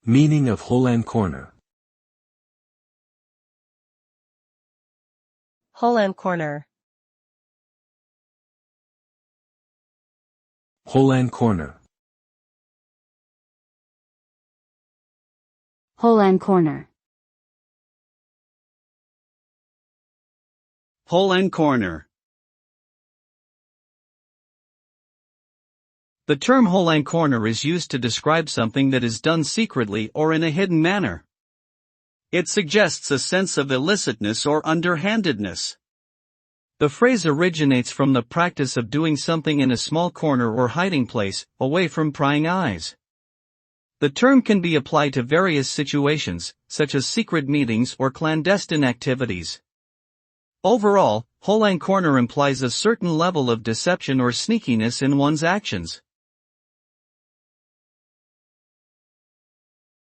Meaning of hole and corner. Hole and corner. Hole and corner. Hole and corner. Hole and corner. The term hole and corner is used to describe something that is done secretly or in a hidden manner. It suggests a sense of illicitness or underhandedness. The phrase originates from the practice of doing something in a small corner or hiding place, away from prying eyes. The term can be applied to various situations, such as secret meetings or clandestine activities. Overall, hole and corner implies a certain level of deception or sneakiness in one's actions.